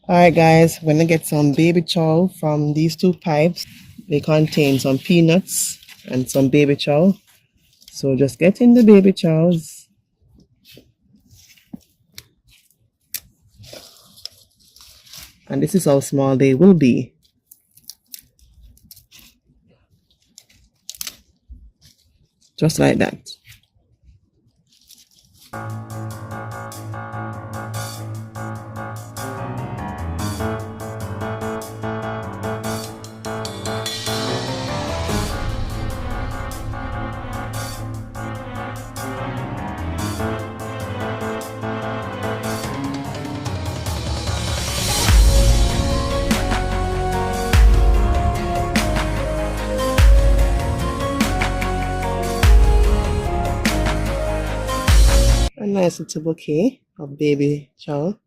Alright guys, we're gonna get some baby chow from these two pipes. They contain some peanuts and some baby chow. So just get in the baby chows. And this is how small they will be. Just like that. A nice little bouquet of baby chow.